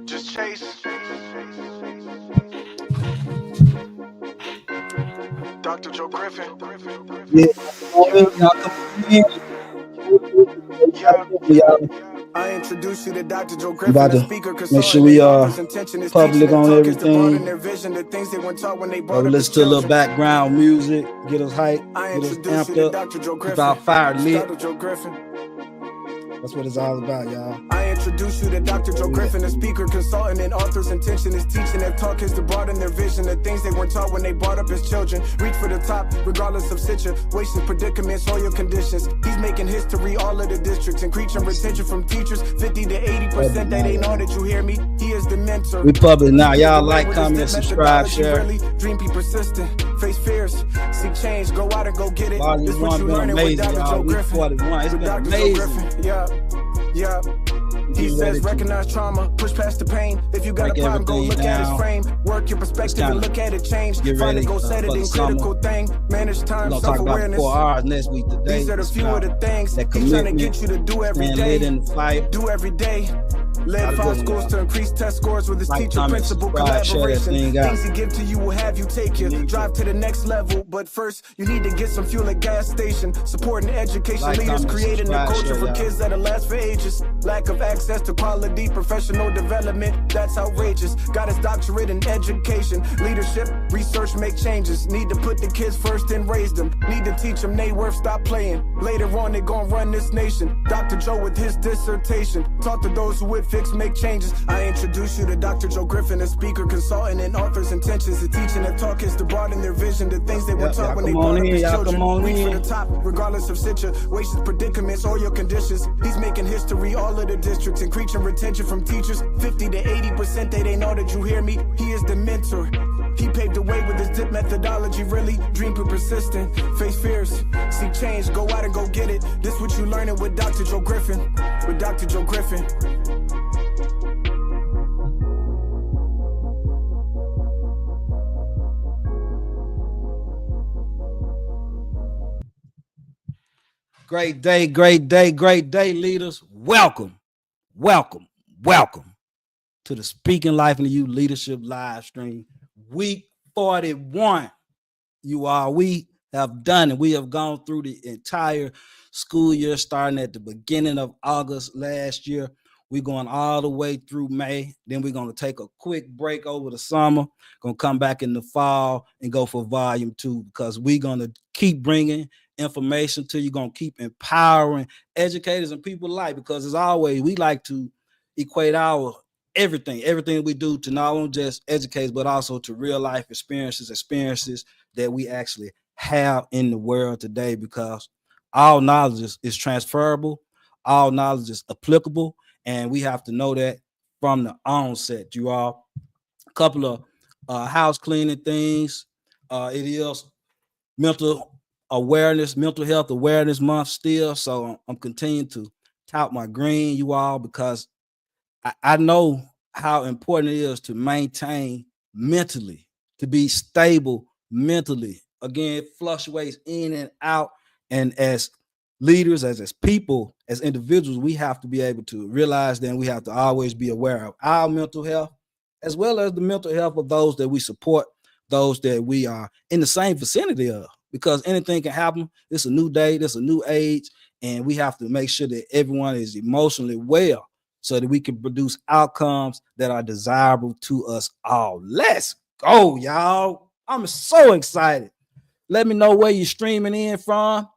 Just chase. Dr. Joe Griffin. Yeah, y'all come in. Yeah. Y'all. I introduce you to Dr. Joe I'm Griffin, about a to speaker, make sure consultant, we and author's intention is teaching public and on talk is to broaden everything. their vision, the things they weren't taught when they brought We up as listen to a little children. background music, get us hyped, I get us introduce you amped to up, Dr. Joe keep Griffin. our fire lit. Dr. Joe Griffin. That's what it's all about, y'all. I introduce you to Dr. Joe Griffin, a speaker, consultant, and author's intention is teaching and talk is to broaden their vision, the things they weren't taught when they brought up as children. Reach for the top, regardless of situations, predicaments, or your conditions. He's making history all of the districts, increasing retention from teachers, 50 to 80%. That ain't all that you hear me. He is the mentor. We public now. Y'all like, comment, subscribe, share. Dream, be persistent, face fears, seek change, go out and go get it. Volume This what 1 you been learning with amazing, Dr. y'all. Joe Week Griffin. 41. It's With been Dr. Joe amazing. Griffin. Yeah. He says recognize trauma, push past the pain. If you got a problem, go look at his frame. Work your perspective and look at it change. Find a goal, set it in critical thing. Manage time, self-awareness. 4 hours next week today. These are the few of the things he's trying to get you to do every day. Do every day. Led 5 schools to increase test scores with his teacher principal collaboration. Things he give to you will have you take you drive to the next level. But first, you need to get some fuel at gas station. Supporting education leaders, creating a culture for kids that'll last for ages. Lack of access to quality professional development, that's outrageous. Got his doctorate in education, leadership, research, make changes. Need to put the kids first and raise them. Need to teach them they worth, stop playing. Later on, they gon' run this nation. Dr. Joe with his dissertation. Talk to those who would fix, make changes. I introduce you to Dr. Joe Griffin, a speaker, consultant, and author's intentions. The teaching and talk is to broaden their vision, the things they were taught when they brought up as children. Reach for the top, regardless of situations, predicaments, or your conditions. He's making history all of the districts, increasing retention from teachers, 50 to 80%. They know that you hear me. He is the mentor. He paved the way with his dip methodology, really. Dream, be persistent, face fears, seek change, go out and go get it. This what you learning with Dr. Joe Griffin. With Dr. Joe Griffin. Great day, leaders. Welcome to the Speaking Life into You Leadership live stream. Week 41. We have done it. We have gone through the entire school year, starting at the beginning of August last year. We're going all the way through May. Then we're going to take a quick break over the summer. Going to come back in the fall and go for volume 2, because we're going to keep bringing information to you. Going to keep empowering educators and people alike, because as always, we like to equate our everything we do to not only just educators, but also to real life experiences that we actually have in the world today, because all knowledge is transferable, all knowledge is applicable, and we have to know that from the onset. You all, a couple of house cleaning things. It is mental health awareness month still, so I'm continuing to tout my green, you all, because I know how important it is to maintain mentally, to be stable mentally. Again, it fluctuates in and out. And as leaders, as people, as individuals, we have to be able to realize that we have to always be aware of our mental health, as well as the mental health of those that we support, those that we are in the same vicinity of, because anything can happen. It's a new day, it's a new age, and we have to make sure that everyone is emotionally well, so that we can produce outcomes that are desirable to us all. Let's go, y'all. I'm so excited. Let me know where you're streaming in from.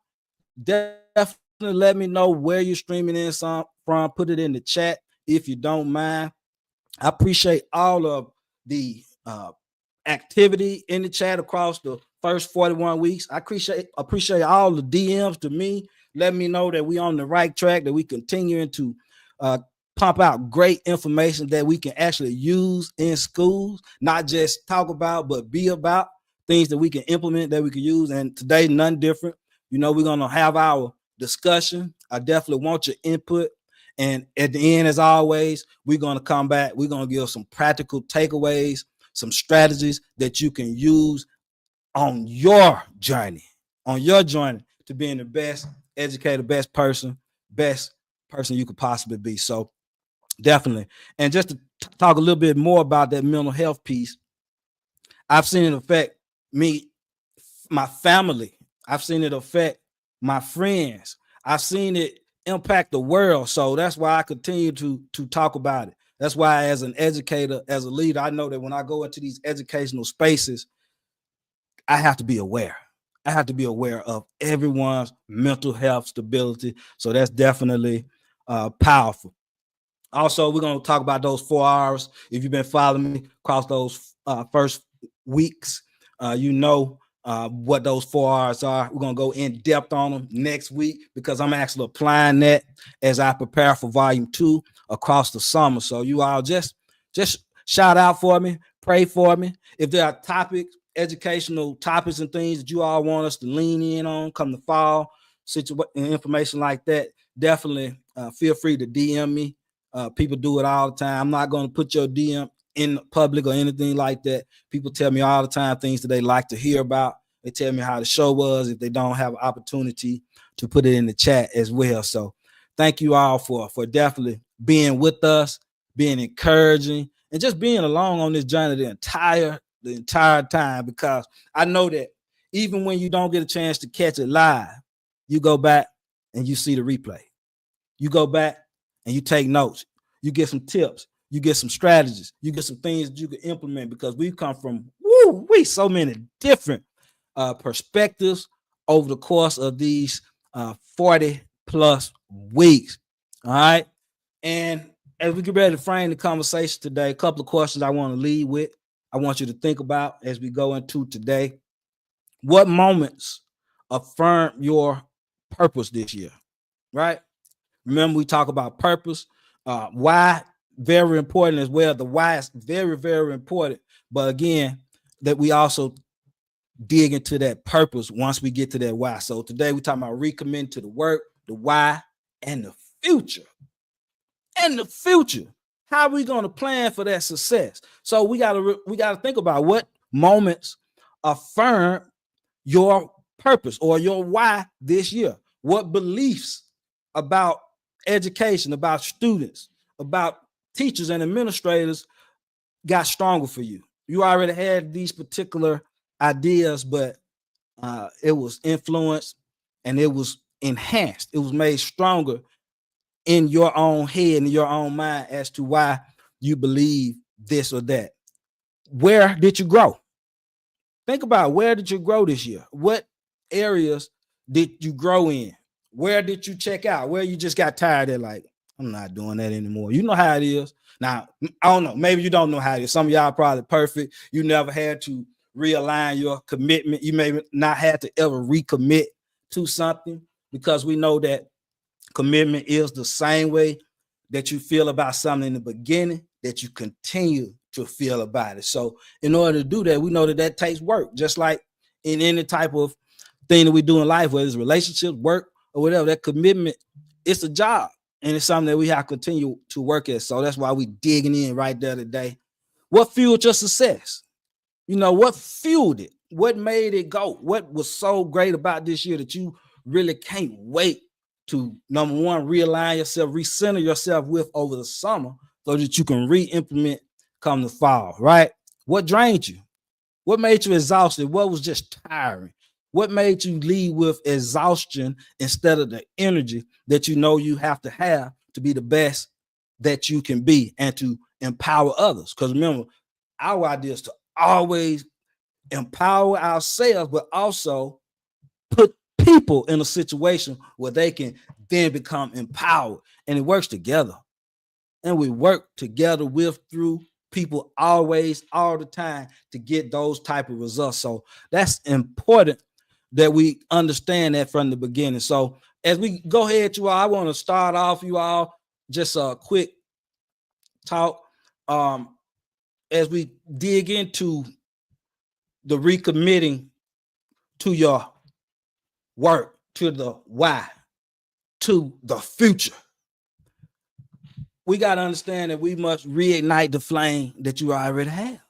Definitely let me know where you're streaming in from. Put it in the chat if you don't mind. I appreciate all of the activity in the chat across the first 41 weeks. I appreciate all the DMs to me. Let me know that we on the right track, that we continuing to pump out great information that we can actually use in schools, not just talk about, but be about, things that we can implement, that we can use. And today, none different. You know, we're going to have our discussion. I definitely want your input. And at the end, as always, we're going to come back. We're going to give some practical takeaways, some strategies that you can use on your journey to being the best educator, best person you could possibly be. So Definitely. And just to talk a little bit more about that mental health piece, I've seen it affect me, my family. I've seen it affect my friends. I've seen it impact the world. So that's why I continue to talk about it. That's why, as an educator, as a leader, I know that when I go into these educational spaces, I have to be aware. I have to be aware of everyone's mental health stability. So that's definitely powerful. Also, we're going to talk about those 4 hours. If you've been following me across those first weeks, you know what those 4 hours are. We're going to go in depth on them next week because I'm actually applying that as I prepare for volume 2 across the summer. So you all just shout out for me, pray for me. If there are topics, educational topics and things that you all want us to lean in on come the fall, information like that, definitely feel free to DM me. People do it all the time. I'm not going to put your DM in public or anything like that. People tell me all the time things that they like to hear about. They tell me how the show was if they don't have an opportunity to put it in the chat as well. So thank you all for definitely being with us, being encouraging, and just being along on this journey the entire time, because I know that even when you don't get a chance to catch it live, you go back and you see the replay. You go back and you take notes. You get some tips. You get some strategies. You get some things that you can implement, because we've come from so many different perspectives over the course of these 40 plus weeks. All right. And as we get ready to frame the conversation today, a couple of questions I want to lead with. I want you to think about as we go into today. What moments affirm your purpose this year? Right? Remember, we talk about purpose. Why, very important as well. The why is very, very important. But again, that we also dig into that purpose once we get to that why. So today we're talking about recommitting to the work, the why, and the future. And the future. How are we going to plan for that success? So we gotta think about what moments affirm your purpose or your why this year. What beliefs about education, about students, about teachers and administrators got stronger for you? You already had these particular ideas, but it was influenced and it was enhanced. It was made stronger in your own head and your own mind as to why you believe this or that. Where did you grow? Think about, where did you grow this year? What areas did you grow in? Where did you check out? Where you just got tired of, like, I'm not doing that anymore. You know how it is. Now, I don't know. Maybe you don't know how it is. Some of y'all are probably perfect. You never had to realign your commitment. You may not have to ever recommit to something, because we know that commitment is the same way that you feel about something in the beginning that you continue to feel about it. So in order to do that, we know that that takes work, just like in any type of thing that we do in life, whether it's relationships, work, or whatever. That commitment, it's a job, and it's something that we have to continue to work at. So that's why we digging in right there today. What fueled your success? You know, what fueled it? What made it go? What was so great about this year that you really can't wait to, number one, realign yourself, recenter yourself with over the summer, so that you can re-implement come the fall, right? What drained you? What made you exhausted? What was just tiring? What made you leave with exhaustion instead of the energy that you know you have to be the best that you can be and to empower others? Because remember, our idea is to always empower ourselves, but also put people in a situation where they can then become empowered. And it works together. And we work together with, through people, always, all the time, to get those type of results. So that's important that we understand that from the beginning. So as we go ahead, you all, I want to start off, you all, just a quick talk as we dig into the recommitting to your work, to the why, to the future. We got to understand that we must reignite the flame that you already have.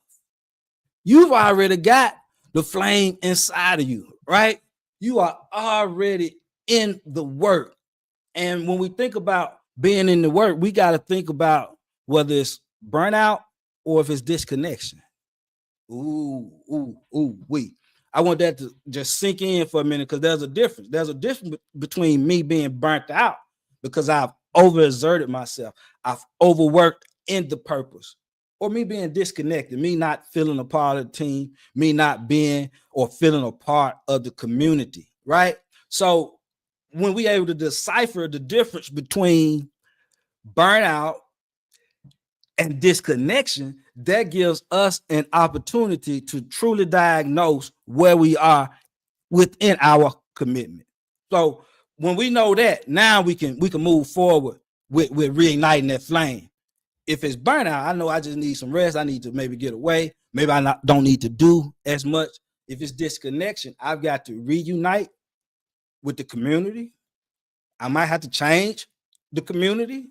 You've already got the flame inside of you, right? You are already in the work. And when we think about being in the work, we got to think about whether it's burnout or if it's disconnection. Wait. I want that to just sink in for a minute, because there's a difference. There's a difference between me being burnt out because I've overexerted myself, I've overworked in the purpose, or me being disconnected, me not feeling a part of the team, me not being or feeling a part of the community, right? So when we able to decipher the difference between burnout and disconnection, that gives us an opportunity to truly diagnose where we are within our commitment. So when we know that, now we can move forward with reigniting that flame. If it's burnout, I know I just need some rest. I need to maybe get away. Maybe I don't need to do as much. If it's disconnection, I've got to reunite with the community. I might have to change the community.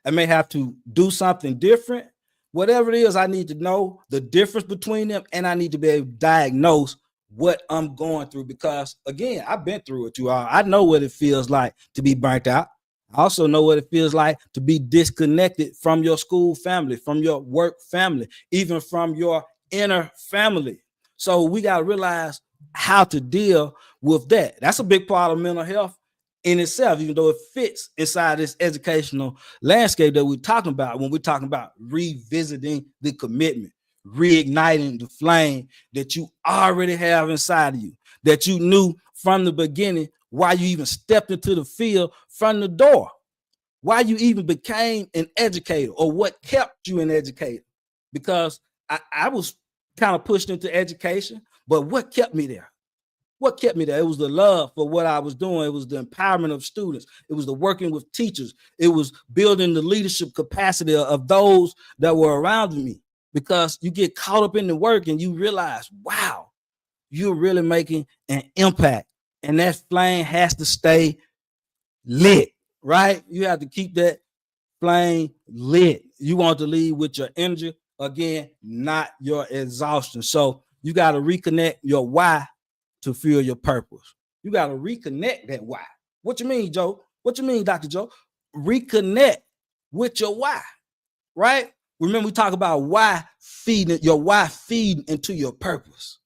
I may have to do something different. Whatever it is, I need to know the difference between them, and I need to be able to diagnose what I'm going through, because again, I've been through it, you all. I know what it feels like to be burnt out. I also know what it feels like to be disconnected from your school family, from your work family, even from your inner family. So we got to realize how to deal with that. That's a big part of mental health in itself, even though it fits inside this educational landscape that we're talking about when we're talking about revisiting the commitment, reigniting the flame that you already have inside of you, that you knew from the beginning why you even stepped into the field from the door, why you even became an educator, or what kept you an educator. Because I was kind of pushed into education, but what kept me there? What kept me there? It was the love for what I was doing. It was the empowerment of students. It was the working with teachers. It was building the leadership capacity of those that were around me. Because you get caught up in the work and you realize, wow, you're really making an impact. And that flame has to stay lit, right? You have to keep that flame lit. You want to lead with your energy, again, not your exhaustion. So you got to reconnect your why to feel your purpose. You got to reconnect that why. What you mean, Joe? What you mean, Dr. Joe? Reconnect with your why, right? Remember, we talk about why feeding into your purpose.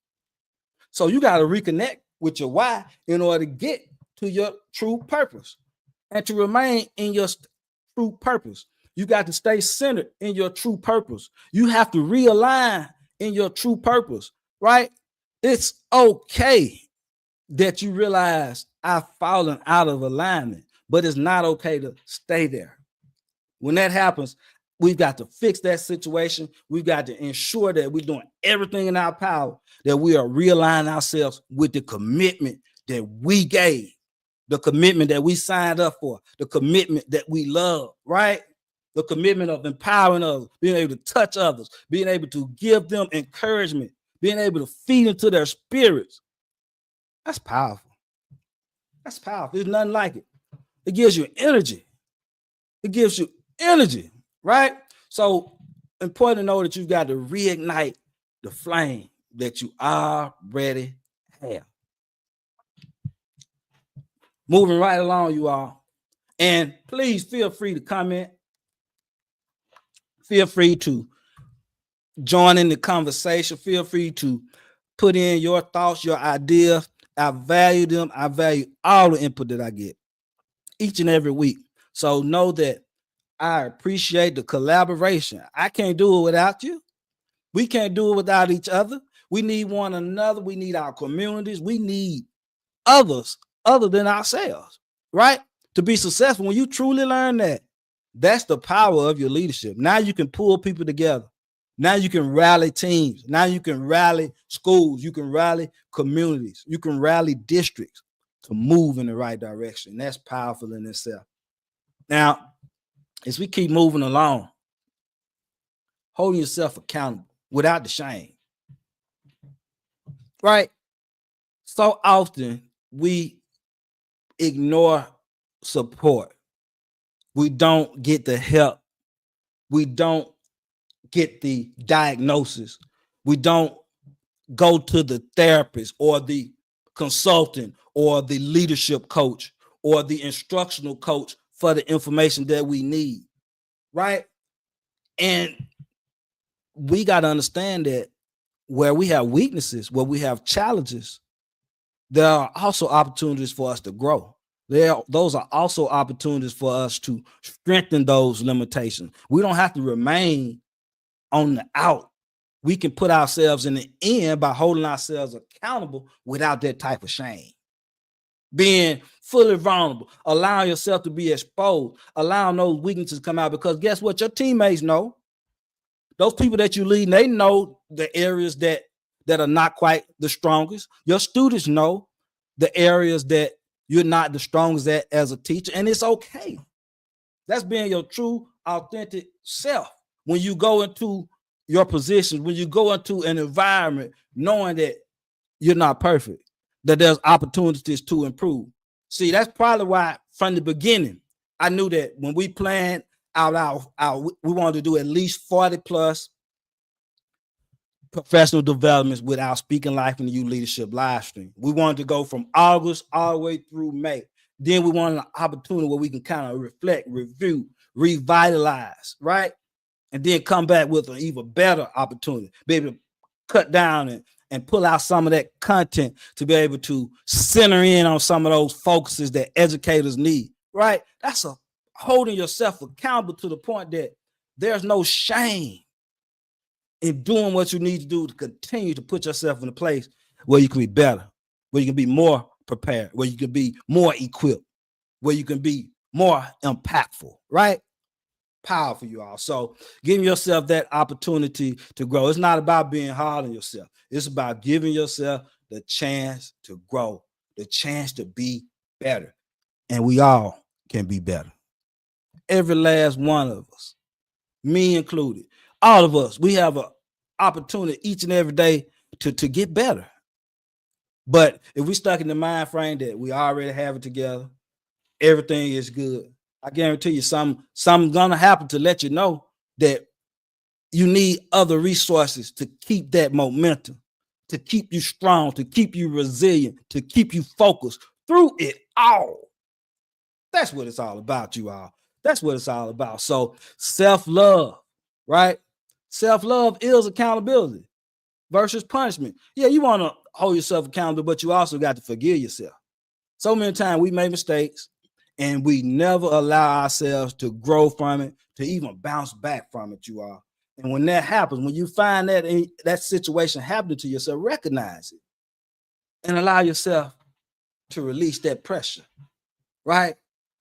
So you got to reconnect with your why in order to get to your true purpose. And to remain in your true purpose, you got to stay centered in your true purpose. You have to realign in your true purpose, right? It's okay that you realize I've fallen out of alignment, but it's not okay to stay there. When that happens, we've got to fix that situation. We've got to ensure that we're doing everything in our power, that we are realigning ourselves with the commitment that we gave, the commitment that we signed up for, the commitment that we love, right? The commitment of empowering others, being able to touch others, being able to give them encouragement, being able to feed into their spirits. That's powerful. That's powerful. There's nothing like it. It gives you energy. It gives you energy, right? So important to know that you've got to reignite the flame that you already have. Moving right along, you all. And please feel free to comment. Feel free to join in the conversation. Feel free to put in your thoughts, your ideas. I value them. I value all the input that I get each and every week. So know that I appreciate the collaboration. I can't do it without you. We can't do it without each other. We need one another. We need our communities. We need others other than ourselves, right? To be successful. When you truly learn that, that's the power of your leadership. Now you can pull people together. Now you can rally teams. Now you can rally schools. You can rally communities. You can rally districts to move in the right direction. That's powerful in itself. Now, as we keep moving along, holding yourself accountable without the shame, right? So often we ignore support. We don't get the help. We don't get the diagnosis. We don't go to the therapist or the consultant or the leadership coach or the instructional coach for the information that we need, right? And we got to understand that where we have weaknesses, where we have challenges, there are also opportunities for us to grow. Those are also opportunities for us to strengthen those limitations. We don't have to remain on the out. We can put ourselves in the in by holding ourselves accountable without that type of shame. Being fully vulnerable, allowing yourself to be exposed, allowing those weaknesses to come out, because guess what? Your teammates know. Those people that you lead, they know the areas that are not quite the strongest. Your students know the areas that you're not the strongest at as a teacher, and it's okay. That's being your true, authentic self. When you go into your position, when you go into an environment, knowing that you're not perfect, that there's opportunities to improve. See, that's probably why from the beginning, I knew that when we planned out we wanted to do at least 40 plus professional developments with our Speaking Life in You leadership live stream. We wanted to go from August all the way through May. Then we wanted an opportunity where we can kind of reflect, review, revitalize, right? And then come back with an even better opportunity, be able to cut down and pull out some of that content to be able to center in on some of those focuses that educators need, right? That's holding yourself accountable to the point that there's no shame in doing what you need to do to continue to put yourself in a place where you can be better, where you can be more prepared, where you can be more equipped, where you can be more impactful, right? Powerful, you all. So giving yourself that opportunity to grow. It's not about being hard on yourself. It's about giving yourself the chance to grow, the chance to be better. And we all can be better. Every last one of us, me included, all of us, we have an opportunity each and every day to get better. But if we stuck in the mind frame that we already have it together, everything is good, I guarantee you something's gonna happen to let you know that you need other resources to keep that momentum, to keep you strong, to keep you resilient, to keep you focused through it all. That's what it's all about, you all. That's what it's all about. So self-love, right? Self-love is accountability versus punishment. Yeah, you want to hold yourself accountable, but you also got to forgive yourself. So many times we make mistakes and we never allow ourselves to grow from it, to even bounce back from it, you all. And when that happens, when you find that situation happening to yourself, recognize it and allow yourself to release that pressure, right?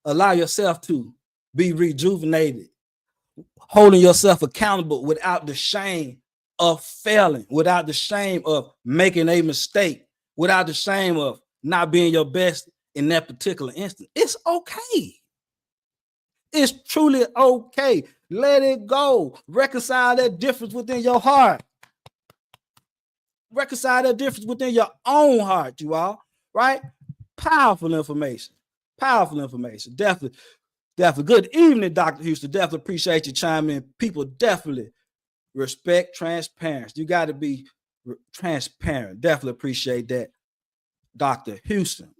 Allow yourself to be rejuvenated, holding yourself accountable without the shame of failing, without the shame of making a mistake, without the shame of not being your best in that particular instance. It's okay. It's truly okay. Let it go. Reconcile that difference within your heart. Reconcile that difference within your own heart, you all, right? Powerful information. Powerful information. Definitely. Good evening, Dr. Houston. Definitely appreciate you chiming in. People definitely respect transparency. You got to be transparent. Definitely appreciate that, Dr. Houston.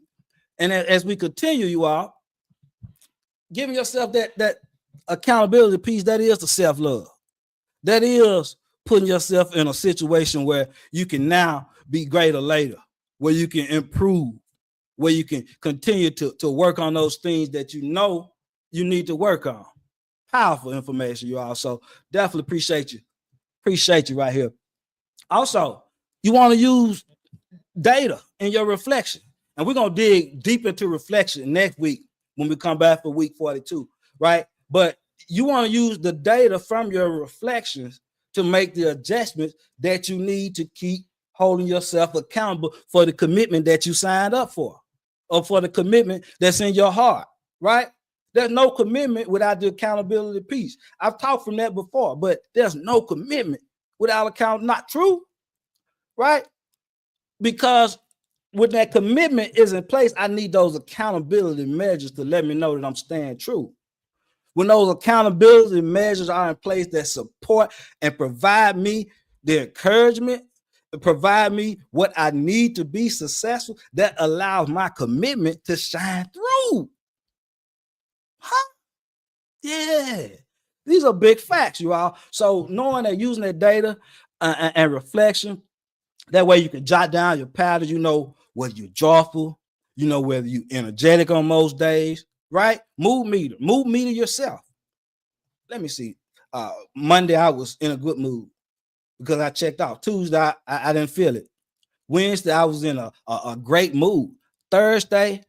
And as we continue, you all, giving yourself that accountability piece, that is the self-love. That is putting yourself in a situation where you can now be greater later, where you can improve, where you can continue to work on those things that you know you need to work on. Powerful information, you all. So definitely appreciate you. Appreciate you right here. Also, you want to use data in your reflection. And we're going to dig deep into reflection next week when we come back for week 42, right? But you want to use the data from your reflections to make the adjustments that you need to keep holding yourself accountable for the commitment that you signed up for, or for the commitment that's in your heart, right? There's no commitment without the accountability piece. I've talked from that before, but there's no commitment without account. Not true, right? Because when that commitment is in place, I need those accountability measures to let me know that I'm staying true. When those accountability measures are in place that support and provide me the encouragement, provide me what I need to be successful, that allows my commitment to shine through. Huh? Yeah. These are big facts, you all. So knowing that, using that data and reflection, that way you can jot down your patterns. You know whether you're joyful, you know whether you're energetic on most days, right? Mood meter yourself. Let me see. Monday I was in a good mood because I checked out. Tuesday I didn't feel it. Wednesday I was in a great mood. Thursday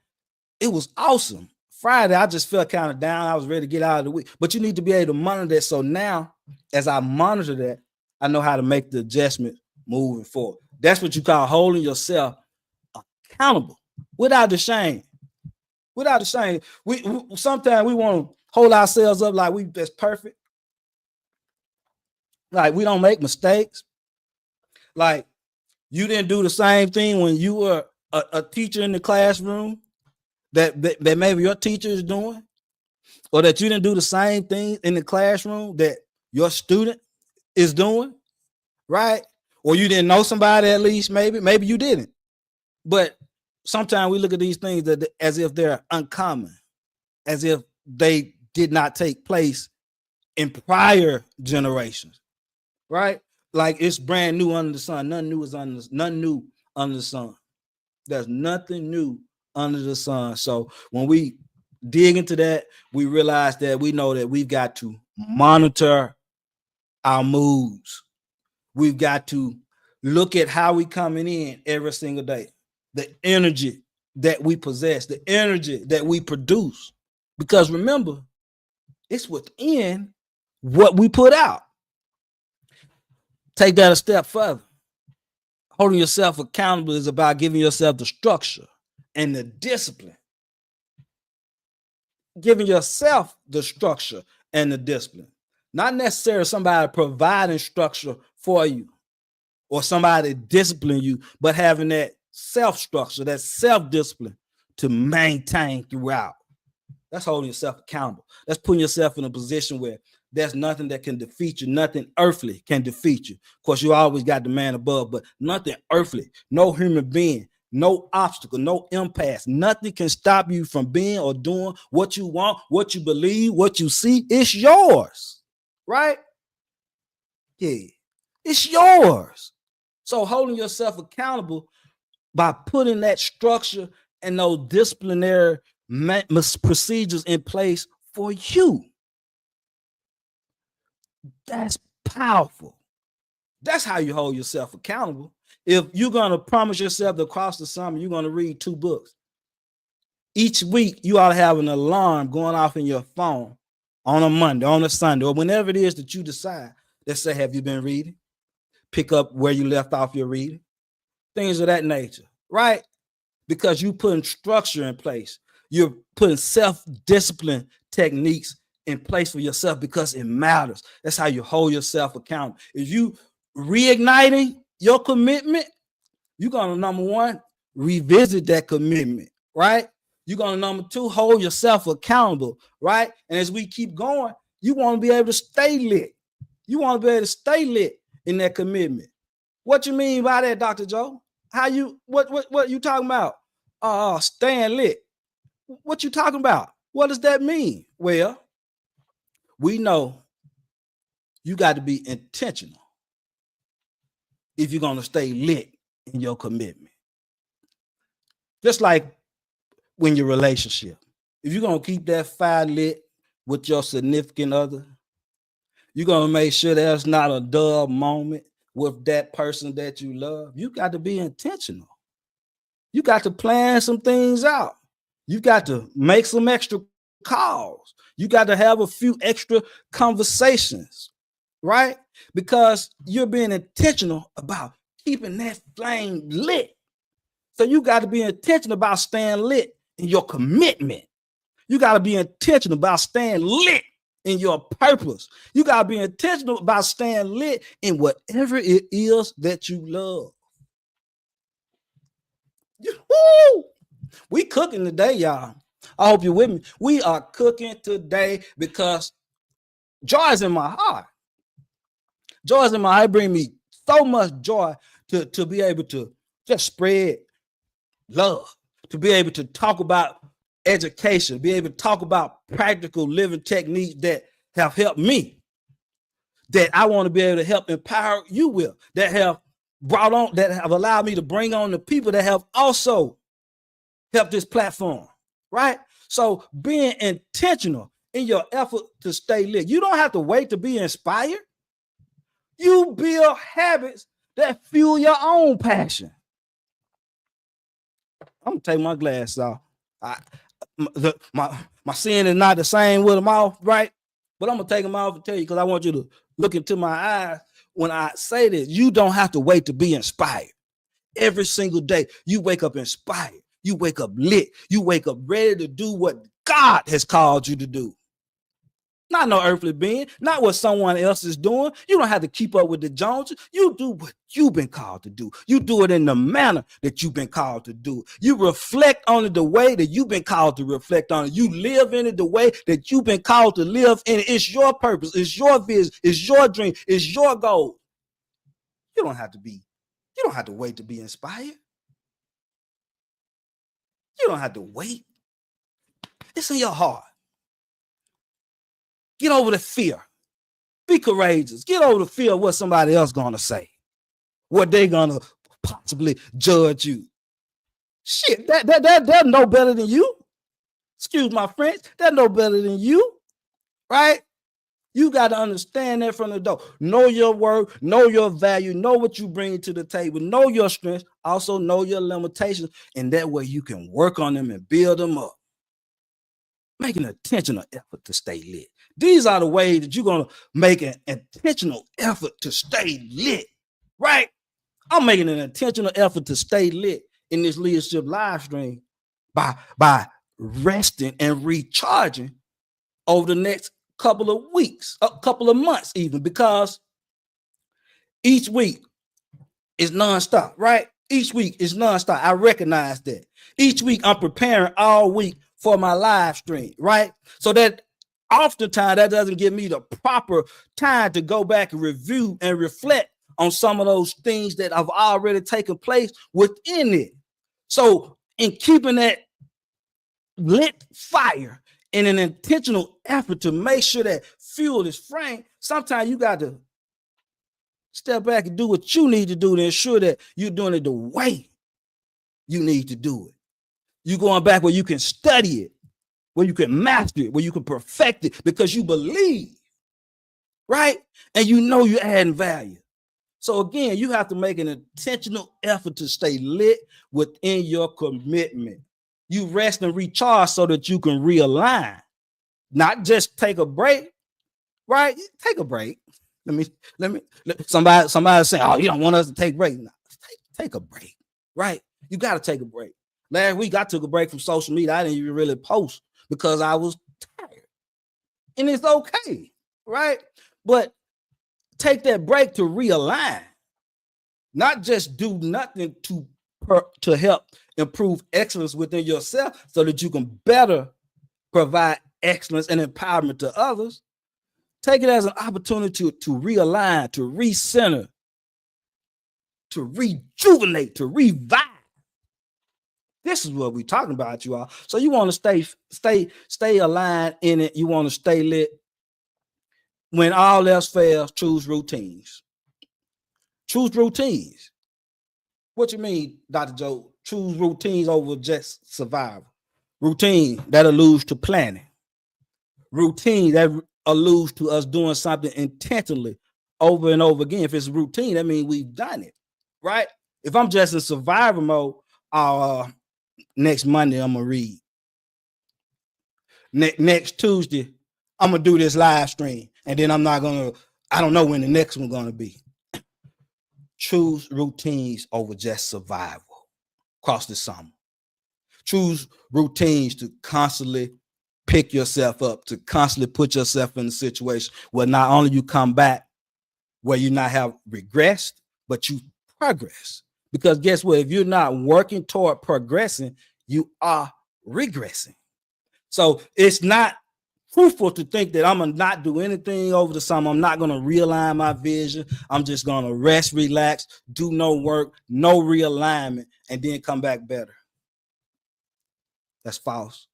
it was awesome. Friday I just felt kind of down. I was ready to get out of the week. But you need to be able to monitor that. So now, as I monitor that, I know how to make the adjustment moving forward. That's what you call holding yourself accountable without the shame. Without the shame. We sometimes we want to hold ourselves up like we just perfect. Like we don't make mistakes. Like you didn't do the same thing when you were a teacher in the classroom that maybe your teacher is doing, or that you didn't do the same thing in the classroom that your student is doing, right? Or you didn't know somebody, at least maybe you didn't. But sometimes we look at these things as if they're uncommon, as if they did not take place in prior generations, right? Like it's brand new under the sun. Nothing new under the sun. There's nothing new under the sun. So when we dig into that, we realize that we know that we've got to monitor our moods. We've got to look at how we coming in every single day, the energy that we possess, the energy that we produce. Because remember, it's within what we put out. Take that a step further. Holding yourself accountable is about giving yourself the structure and the discipline. Giving yourself the structure and the discipline. Not necessarily somebody providing structure for you or somebody discipline you, but having that self-structure, that self-discipline to maintain throughout. That's holding yourself accountable. That's putting yourself in a position where there's nothing that can defeat you. Nothing earthly can defeat you. Of course, you always got the man above, but nothing earthly, no human being, no obstacle, no impasse. Nothing can stop you from being or doing what you want, what you believe, what you see. It's yours, right? Yeah, it's yours. So holding yourself accountable by putting that structure and those disciplinary procedures in place for you. That's powerful. That's how you hold yourself accountable. If you're going to promise yourself to across the summer, you're going to read 2 books. Each week, you ought to have an alarm going off in your phone on a Monday, on a Sunday, or whenever it is that you decide. Let's say, have you been reading? Pick up where you left off your reading. Things of that nature, right? Because you're putting structure in place. You're putting self-discipline techniques in place for yourself because it matters. That's how you hold yourself accountable. If you reigniting your commitment, you're going to, number one, revisit that commitment, right? You're going to, number two, hold yourself accountable, right? And as we keep going, you want to be able to stay lit. You want to be able to stay lit in that commitment. What you mean by that, Dr. Joe? What you talking about? Staying lit. What you talking about? What does that mean? Well, we know you got to be intentional if you're going to stay lit in your commitment. Just like when your relationship, if you're going to keep that fire lit with your significant other, you're going to make sure there's not a dull moment with that person that you love. You got to be intentional. You got to plan some things out. You got to make some extra calls. You got to have a few extra conversations, right? Because you're being intentional about keeping that flame lit. So you got to be intentional about staying lit in your commitment. You got to be intentional about staying lit in your purpose. You got to be intentional about staying lit in whatever it is that you love. Woo! We cooking today, y'all. I hope you're with me. We are cooking today because joy is in my heart. Joy is in my heart. It brings me so much joy to be able to just spread love, to be able to talk about education, be able to talk about practical living techniques that have helped me, that I want to be able to help empower you with, that have allowed me to bring on the people that have also helped this platform, right? So being intentional in your effort to stay lit. You don't have to wait to be inspired. You build habits that fuel your own passion. I'm gonna take my glass off. My sin is not the same with them off, right? But I'm gonna take them off and tell you, because I want you to look into my eyes when I say this. You don't have to wait to be inspired. Every single day, you wake up inspired. You wake up lit. You wake up ready to do what God has called you to do. Not no earthly being, not what someone else is doing. You don't have to keep up with the Joneses. You do what you've been called to do. You do it in the manner that you've been called to do. You reflect on it the way that you've been called to reflect on it. You live in it the way that you've been called to live in it. It's your purpose. It's your vision. It's your dream. It's your goal. You don't have to wait to be inspired. You don't have to wait. It's in your heart. Get over the fear. Be courageous. Get over the fear of what somebody else gonna say, what they gonna possibly judge you. Shit, they're no better than you. Excuse my French. They're no better than you, right? You got to understand that from the door. Know your worth, know your value, know what you bring to the table, know your strengths, also know your limitations, and that way you can work on them and build them up. Make an intentional effort to stay lit. These are the ways that you're going to make an intentional effort to stay lit, right? I'm making an intentional effort to stay lit in this leadership live stream by resting and recharging over the next couple of weeks, a couple of months even, because each week is nonstop, right? Each week is nonstop. I recognize that. Each week I'm preparing all week for my live stream, right? So that oftentimes that doesn't give me the proper time to go back and review and reflect on some of those things that have already taken place within it. So in keeping that lit fire in an intentional effort to make sure that fuel is framed, sometimes you got to step back and do what you need to do to ensure that you're doing it the way you need to do it. You're going back where you can study it, where you can master it, where you can perfect it, because you believe, right? And you know you're adding value. So again, you have to make an intentional effort to stay lit within your commitment. You rest and recharge so that you can realign, not just take a break, right? Take a break. Somebody saying, oh, you don't want us to take a break. No, take a break, right? You got to take a break. Last week, I took a break from social media. I didn't even really post because I was tired. And it's okay, right? But take that break to realign, not just do nothing to help improve excellence within yourself so that you can better provide excellence and empowerment to others. Take it as an opportunity to realign, to recenter, to rejuvenate, to revive. This is what we're talking about, you all. So you want to stay aligned in it. You want to stay lit. When all else fails, choose routines. Choose routines. What you mean, Dr. Joe? Choose routines over just survival. Routine that alludes to planning. Routine that alludes to us doing something intentionally over and over again. If it's routine, that means we've done it, right? If I'm just in survival mode, next Monday I'm gonna read. Next Tuesday I'm gonna do this live stream, and then I don't know when the next one's gonna be. Choose routines over just survival across the summer. Choose routines to constantly pick yourself up, to constantly put yourself in a situation where not only you come back where you not have regressed, but you progress. Because guess what? If you're not working toward progressing, you are regressing. So it's not truthful to think that I'm going to not do anything over the summer. I'm not going to realign my vision. I'm just going to rest, relax, do no work, no realignment, and then come back better. That's false.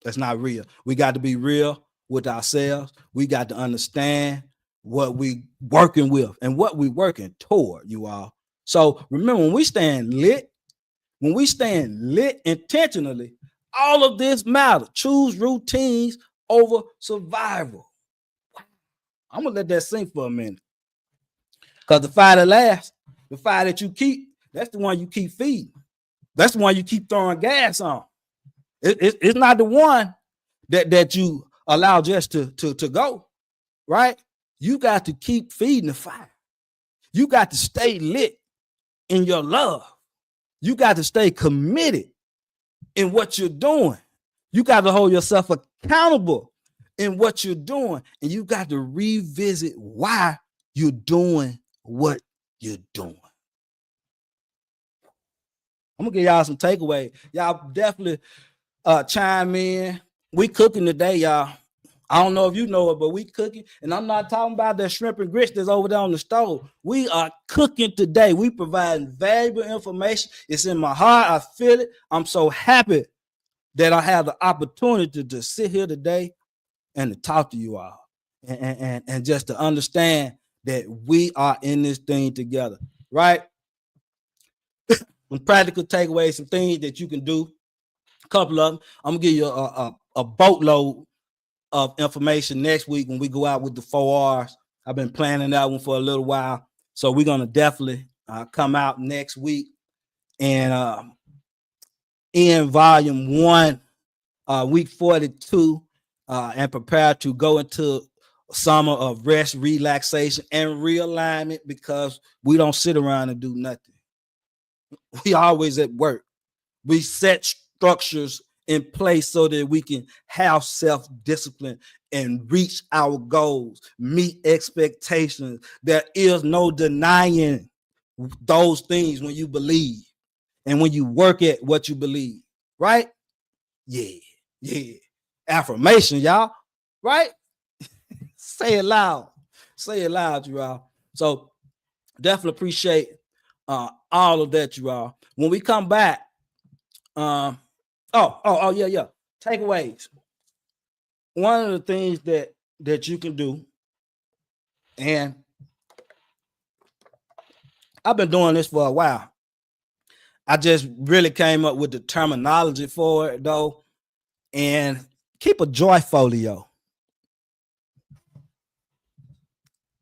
That's not real. We got to be real with ourselves. We got to understand what we working with and what we working toward, you all. So remember, when we stand lit intentionally, all of this matters. Choose routines over survival. I'm gonna let that sink for a minute. Because the fire that lasts, the fire that you keep, that's the one you keep feeding. That's the one you keep throwing gas on. It's not the one that you allow just to go, right? You got to keep feeding the fire. You got to stay lit in your love. You got to stay committed in what you're doing. You got to hold yourself accountable in what you're doing. And you got to revisit why you're doing what you're doing. I'm gonna give y'all some takeaway. Y'all definitely chime in. We cooking today, y'all. I don't know if you know it, but we cooking. And I'm not talking about that shrimp and grits that's over there on the stove. We are cooking today. We providing valuable information. It's in my heart. I feel it. I'm so happy that I have the opportunity to sit here today and to talk to you all. And just to understand that we are in this thing together, right? Some practical takeaways, some things that you can do. A couple of them. I'm gonna give you a boatload of information next week when we go out with the 4 R's. I've been planning that one for a little while, so we're gonna definitely come out next week and in volume 1, week 42, and prepare to go into summer of rest, relaxation, and realignment, because we don't sit around and do nothing. We always at work. We set structures in place so that we can have self-discipline and reach our goals, meet expectations. There is no denying those things when you believe and when you work at what you believe, right? Yeah. Affirmation, y'all, right? Say it loud, you all. So definitely appreciate all of that, you all. When we come back, yeah. Takeaways. One of the things that you can do, and I've been doing this for a while. I just really came up with the terminology for it though, and keep a joy folio.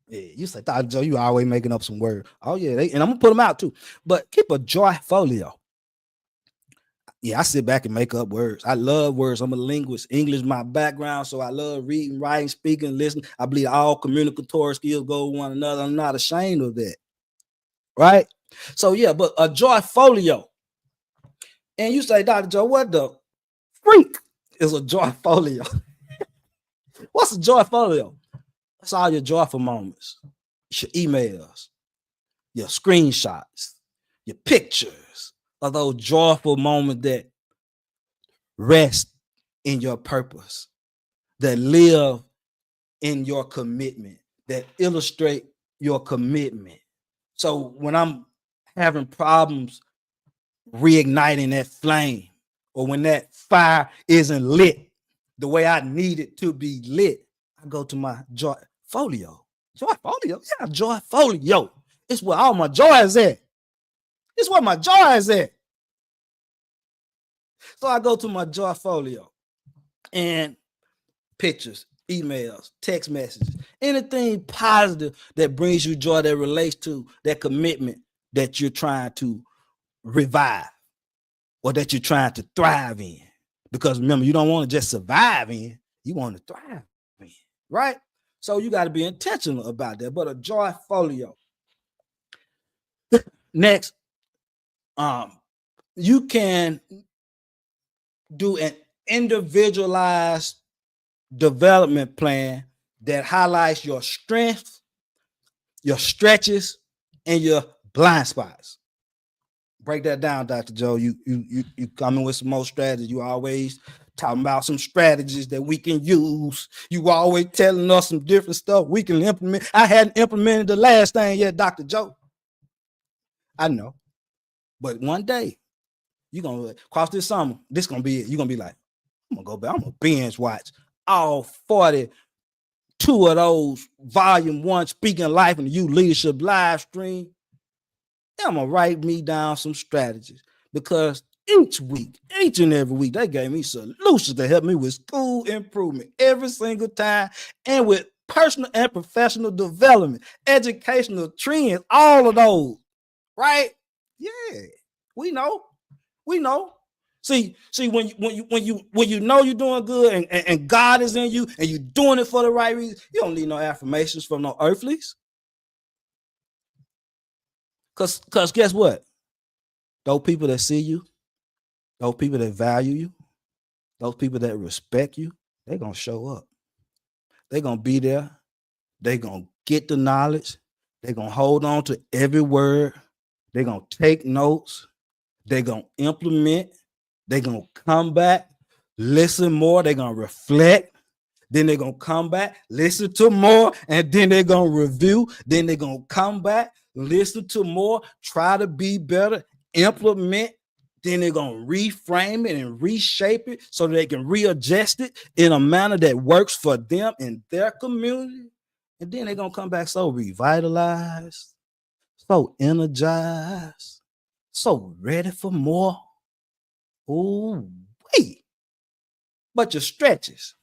Yeah, you say, Dr. Joe, you always making up some words. Oh yeah, and I'm gonna put them out too. But keep a joy folio. Yeah, I sit back and make up words. I love words. I'm a linguist. English is my background, so I love reading, writing, speaking, listening. I believe all communicatory skills go with one another. I'm not ashamed of that, right? So yeah, but a joy folio. And you say, Dr. Joe, what the freak is a joy folio? What's a joy folio? That's all your joyful moments, your emails, your screenshots, your pictures of those joyful moments that rest in your purpose, that live in your commitment, that illustrate your commitment. So when I'm having problems reigniting that flame, or when that fire isn't lit the way I need it to be lit, I go to my joy folio. Joy folio? Yeah, joy folio. It's where all my joy is at. It's where my joy is at. So I go to my joy folio and pictures, emails, text messages, anything positive that brings you joy, that relates to that commitment that you're trying to revive or that you're trying to thrive in. Because remember, you don't want to just survive in, you want to thrive in, right? So you got to be intentional about that. But a joy folio. Next, you can do an individualized development plan that highlights your strengths, your stretches, and your blind spots. Break that down, Dr. Joe. You coming with some more strategies. You always talking about some strategies that we can use. You always telling us some different stuff we can implement. I hadn't implemented the last thing yet, Dr. Joe. I know. But one day, you're gonna cross this summer. This gonna be it. You're gonna be like, I'm gonna go back. I'm gonna binge watch all 42 of those volume 1 Speaking Life into You Leadership live stream, I'm gonna write me down some strategies, because each and every week, they gave me solutions to help me with school improvement every single time, and with personal and professional development, educational trends, all of those, right? Yeah, we know. See, when you know you're doing good, and God is in you, and you're doing it for the right reason, you don't need no affirmations from no earthlies. Cause guess what? Those people that see you, those people that value you, those people that respect you, they're gonna show up. They're gonna be there. They're gonna get the knowledge. They're gonna hold on to every word. They're gonna take notes. They're gonna implement. They're gonna come back, listen more. They're gonna reflect. Then they're gonna come back, listen to more, and then they're gonna review. Then they're gonna come back, listen to more, try to be better, implement. Then they're gonna reframe it and reshape it so they can readjust it in a manner that works for them and their community. And then they're gonna come back so revitalized, so energized, so ready for more. Ooh, wait. But your stretches,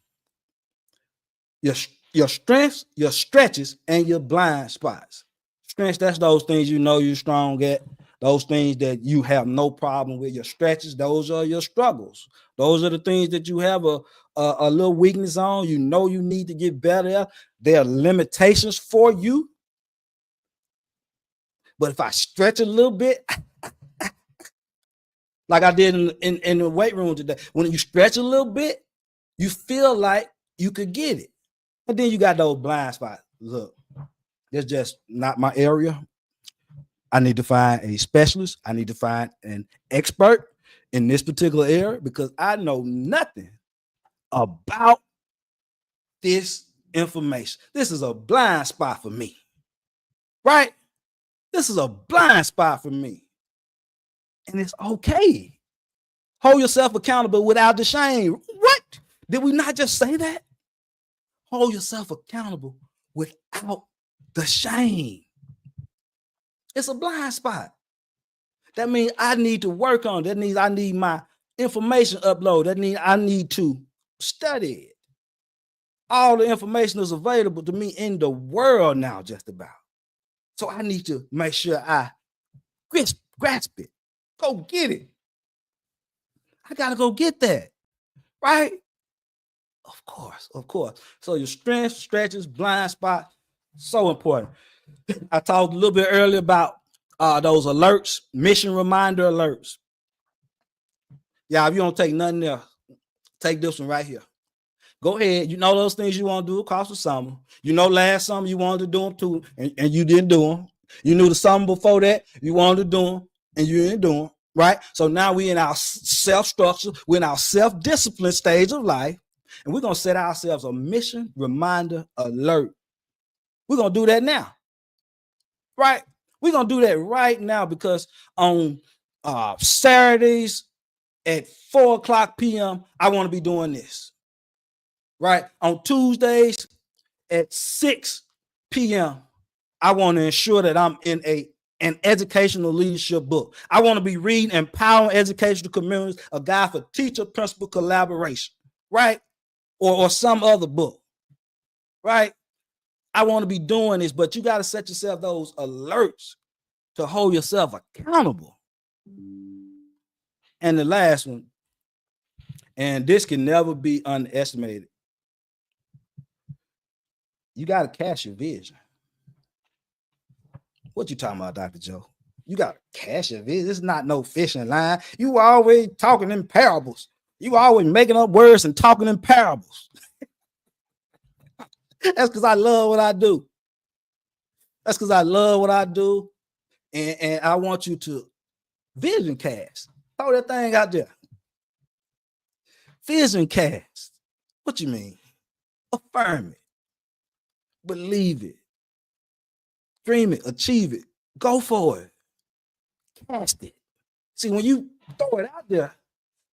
your strengths, your stretches, and your blind spots. Strengths, that's those things you know you're strong at, those things that you have no problem with. Your stretches, those are your struggles. Those are the things that you have a little weakness on. You know you need to get better at. There are limitations for you. But if I stretch a little bit, like I did in the weight room today, when you stretch a little bit, you feel like you could get it. And then you got those blind spots. Look, it's just not my area. I need to find a specialist. I need to find an expert in this particular area, because I know nothing about this information. This is a blind spot for me, right? This is a blind spot for me. And it's okay. Hold yourself accountable without the shame. What? Did we not just say that? Hold yourself accountable without the shame. It's a blind spot. That means I need to work on it. That means I need my information upload. That means I need to study it. All the information is available to me in the world now, just about. So I need to make sure I grasp it. Go get it. I got to go get that, right? Of course. So your strengths, stretches, blind spot, so important. I talked a little bit earlier about those alerts, mission reminder alerts. Yeah, if you don't take nothing else, take this one right here. Go ahead. You know those things you want to do across the summer. You know last summer you wanted to do them too, and you didn't do them. You knew the summer before that you wanted to do them, and you didn't do them, right? So now we're in our self-structure, we're in our self-discipline stage of life, and we're going to set ourselves a mission reminder alert. We're going to do that now, right? We're going to do that right now, because on Saturdays at 4:00 p.m., I want to be doing this. Right? On Tuesdays at 6 p.m., I want to ensure that I'm in an educational leadership book. I want to be reading Empowering Educational Communities, a guide for teacher principal collaboration, right? Or some other book, right? I want to be doing this, but you got to set yourself those alerts to hold yourself accountable. And the last one, and this can never be underestimated, you got to cash your vision. What you talking about, Dr. Joe? You got to cash your vision. This is not no fishing line. You always talking in parables. You always making up words and talking in parables. That's because I love what I do. And I want you to vision cast. Throw that thing out there. Vision cast. What you mean? Affirm it. Believe it. Dream it. Achieve it. Go for it. Cast it. See, when you throw it out there,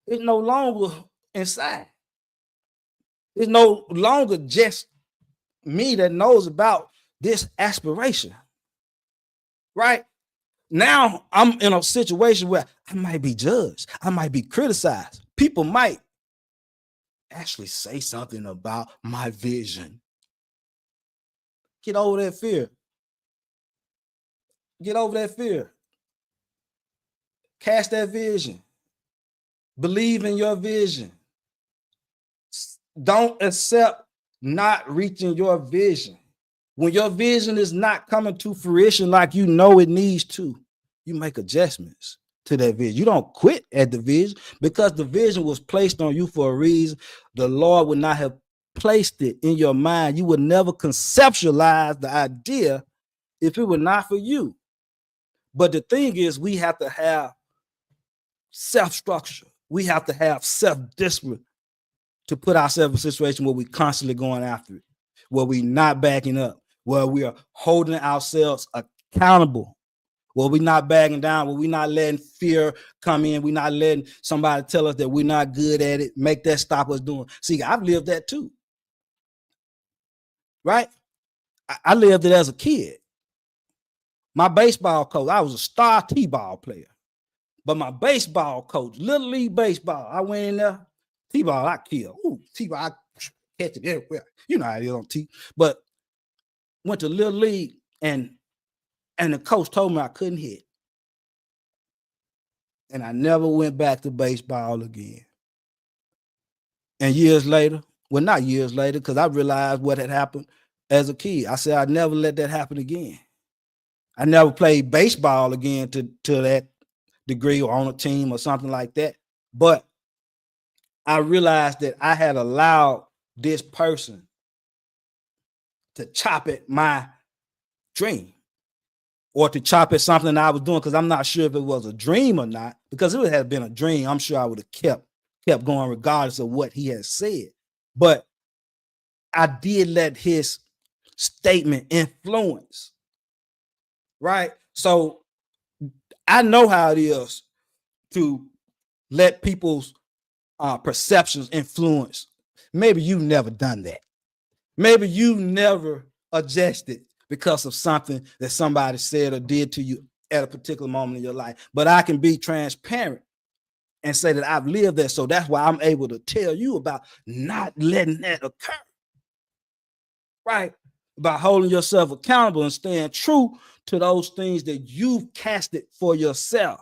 it's no longer inside. It's no longer just me that knows about this aspiration, right? Now I'm in a situation where I might be judged. I might be criticized. People might actually say something about my vision. Get over that fear. Get over that fear. Cast that vision. Believe in your vision. Don't accept not reaching your vision. When your vision is not coming to fruition like you know it needs to, you make adjustments to that vision. You don't quit at the vision because the vision was placed on you for a reason. The Lord would not have placed it in your mind. You would never conceptualize the idea if it were not for you. But the thing is, we have to have self-structure. We have to have self-discipline to put ourselves in a situation where we're constantly going after it, where we're not backing up, where we are holding ourselves accountable, where we're not backing down, where we're not letting fear come in, we're not letting somebody tell us that we're not good at it, make that stop us doing. See, I've lived that too, right? I lived it as a kid. My baseball coach, I was a star T-ball player, but my baseball coach, Little League Baseball, I went in there, T-ball, I kill. Ooh, T-ball, I catch it everywhere. You know how it is on T. But went to Little League, and the coach told me I couldn't hit. And I never went back to baseball again. And years later, well, not years later, because I realized what had happened as a kid. I said I'd never let that happen again. I never played baseball again to that degree or on a team or something like that. But I realized that I had allowed this person to chop at my dream or to chop at something I was doing, because I'm not sure if it was a dream or not. Because if it had been a dream, I'm sure I would have kept going regardless of what he had said. But I did let his statement influence, right? So I know how it is to let people's perceptions influence. Maybe you've never done that. Maybe you never adjusted because of something that somebody said or did to you at a particular moment in your life. But I can be transparent and say that I've lived that. So that's why I'm able to tell you about not letting that occur, right? About holding yourself accountable and staying true to those things that you've casted for yourself.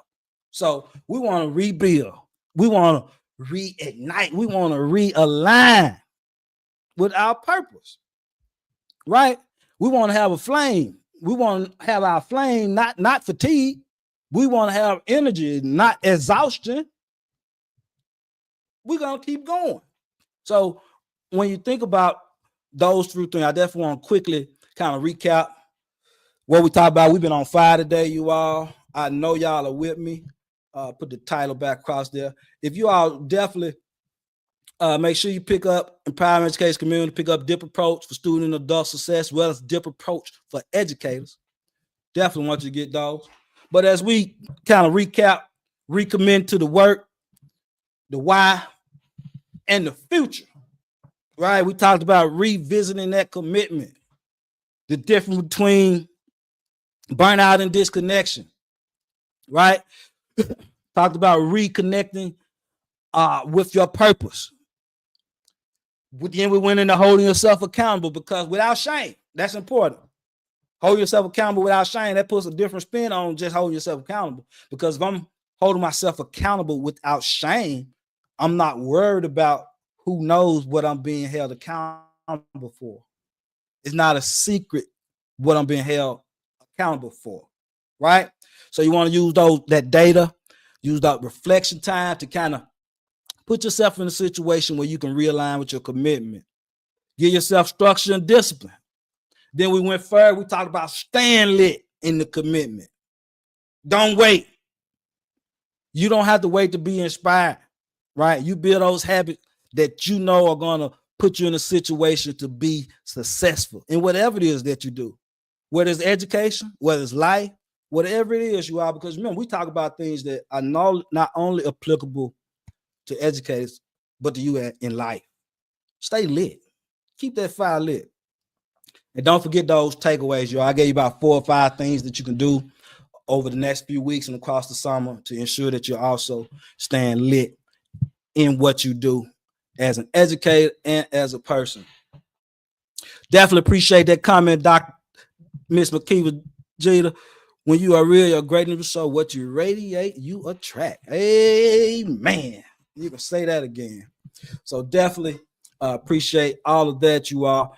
So we want to rebuild. We want to reignite. We want to realign with our purpose, right? We want to have a flame. We want to have our flame, not fatigue. We want to have energy, not exhaustion. We're going to keep going. So when you think about those three things, I definitely want to quickly kind of recap what we talked about. We've been on fire today, you all. I know y'all are with me. Put the title back across there. If you all definitely make sure you pick up Empowerment Education Community, pick up Dip Approach for student and adult success, as well as Dip Approach for educators. Definitely want you to get those. But as we kind of recap, recommit to the work, the why, and the future, right? We talked about revisiting that commitment, the difference between burnout and disconnection, right? Talked about reconnecting with your purpose. Then we went into holding yourself accountable, because without shame, that's important. Hold yourself accountable without shame. That puts a different spin on just holding yourself accountable. Because if I'm holding myself accountable without shame, I'm not worried about who knows what I'm being held accountable for. It's not a secret what I'm being held accountable for, right? So you want to use that data, use that reflection time to kind of put yourself in a situation where you can realign with your commitment. Give yourself structure and discipline. Then we went further. We talked about staying lit in the commitment. Don't wait. You don't have to wait to be inspired, right? You build those habits that you know are going to put you in a situation to be successful in whatever it is that you do, whether it's education, whether it's life, whatever it is you are. Because remember, we talk about things that are not only applicable to educators, but to you in life. Stay lit. Keep that fire lit. And don't forget those takeaways, y'all. I gave you about 4 or 5 things that you can do over the next few weeks and across the summer to ensure that you're also staying lit in what you do as an educator and as a person. Definitely appreciate that comment, Dr. Miss McKeeva Jeter. When you are real, you're great in the show. What you radiate, you attract. Amen. You can say that again. So definitely appreciate all of that, you all.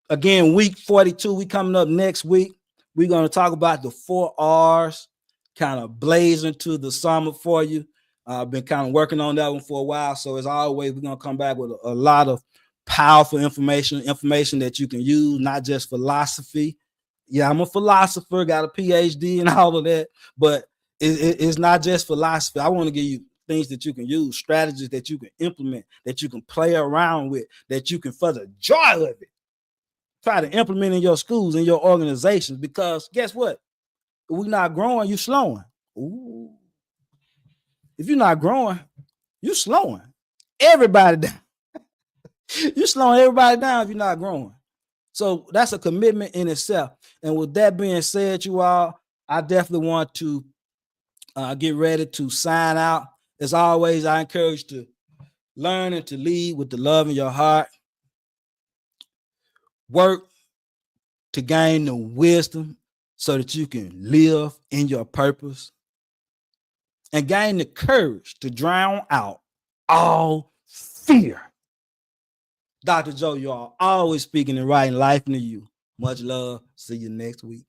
Again, week 42, we coming up next week. We're going to talk about the 4 R's, kind of blazing to the summer for you. I've been kind of working on that one for a while. So as always, we're going to come back with a lot of powerful information that you can use, not just philosophy. Yeah, I'm a philosopher, got a PhD and all of that, but it's not just philosophy. I want to give you things that you can use, strategies that you can implement, that you can play around with, that you can, for the joy of it, try to implement in your schools, in your organizations, because guess what? If we're not growing, you're slowing. Ooh. If you're not growing, you're slowing everybody down. You're slowing everybody down if you're not growing. So that's a commitment in itself. And with that being said, you all, I definitely want to get ready to sign out. As always, I encourage you to learn and to lead with the love in your heart. Work to gain the wisdom so that you can live in your purpose. And gain the courage to drown out all fear. Dr. Joe, you are always speaking and writing life into you. Much love. See you next week.